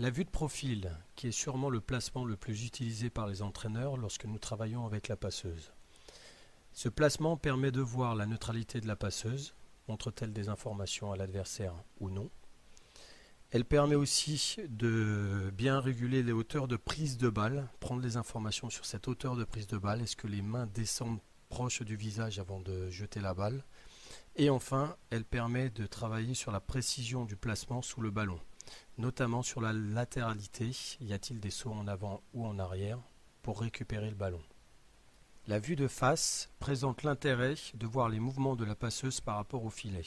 La vue de profil, qui est sûrement le placement le plus utilisé par les entraîneurs lorsque nous travaillons avec la passeuse. Ce placement permet de voir la neutralité de la passeuse, montre-t-elle des informations à l'adversaire ou non. Elle permet aussi de bien réguler les hauteurs de prise de balle, prendre les informations sur cette hauteur de prise de balle, est-ce que les mains descendent proche du visage avant de jeter la balle. Et enfin, elle permet de travailler sur la précision du placement sous le ballon, notamment sur la latéralité, y a-t-il des sauts en avant ou en arrière pour récupérer le ballon. La vue de face présente l'intérêt de voir les mouvements de la passeuse par rapport au filet.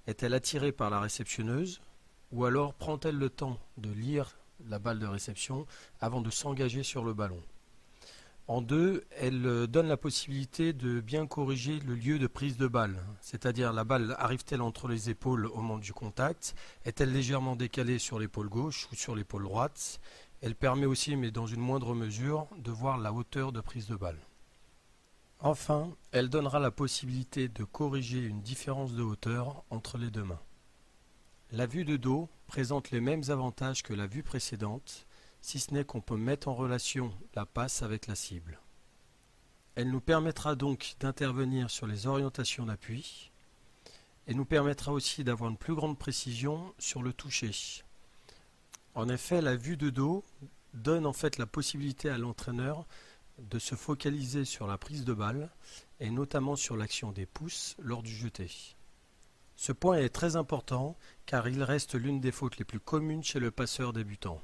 Est-elle attirée par la réceptionneuse ou alors prend-elle le temps de lire la balle de réception avant de s'engager sur le ballon? En deux, elle donne la possibilité de bien corriger le lieu de prise de balle, c'est-à-dire la balle arrive-t-elle entre les épaules au moment du contact, est-elle légèrement décalée sur l'épaule gauche ou sur l'épaule droite. Elle permet aussi, mais dans une moindre mesure, de voir la hauteur de prise de balle. Enfin, elle donnera la possibilité de corriger une différence de hauteur entre les deux mains. La vue de dos présente les mêmes avantages que la vue précédente, si ce n'est qu'on peut mettre en relation la passe avec la cible. Elle nous permettra donc d'intervenir sur les orientations d'appui et nous permettra aussi d'avoir une plus grande précision sur le toucher. En effet, la vue de dos donne en fait la possibilité à l'entraîneur de se focaliser sur la prise de balle et notamment sur l'action des pouces lors du jeté. Ce point est très important car il reste l'une des fautes les plus communes chez le passeur débutant.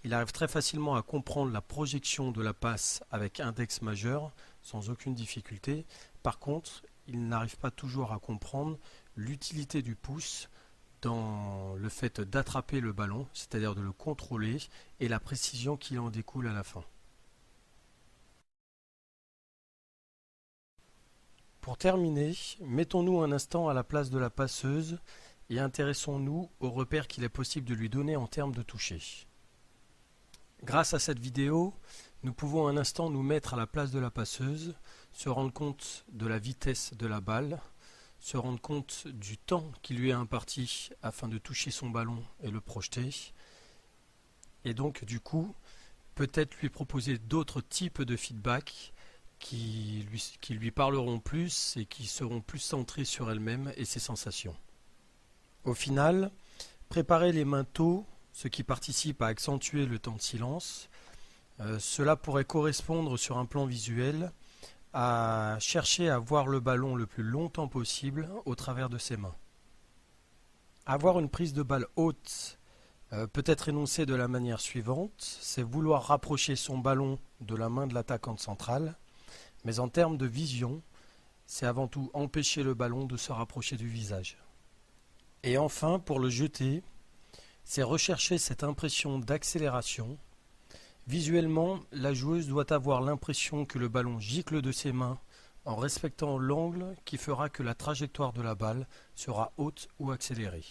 Il arrive très facilement à comprendre la projection de la passe avec index majeur sans aucune difficulté. Par contre, il n'arrive pas toujours à comprendre l'utilité du pouce dans le fait d'attraper le ballon, c'est-à-dire de le contrôler, et la précision qui en découle à la fin. Pour terminer, mettons-nous un instant à la place de la passeuse et intéressons-nous aux repères qu'il est possible de lui donner en termes de toucher. Grâce à cette vidéo, nous pouvons un instant nous mettre à la place de la passeuse, se rendre compte de la vitesse de la balle, se rendre compte du temps qui lui est imparti afin de toucher son ballon et le projeter, et donc du coup, peut-être lui proposer d'autres types de feedback qui lui parleront plus et qui seront plus centrés sur elle-même et ses sensations. Au final, préparer les mains tôt, ce qui participe à accentuer le temps de silence. Cela pourrait correspondre sur un plan visuel à chercher à voir le ballon le plus longtemps possible au travers de ses mains. Avoir une prise de balle haute peut être énoncée de la manière suivante, c'est vouloir rapprocher son ballon de la main de l'attaquant central, mais en termes de vision, c'est avant tout empêcher le ballon de se rapprocher du visage. Et enfin, pour le jeter, c'est rechercher cette impression d'accélération. Visuellement, la joueuse doit avoir l'impression que le ballon gicle de ses mains en respectant l'angle qui fera que la trajectoire de la balle sera haute ou accélérée.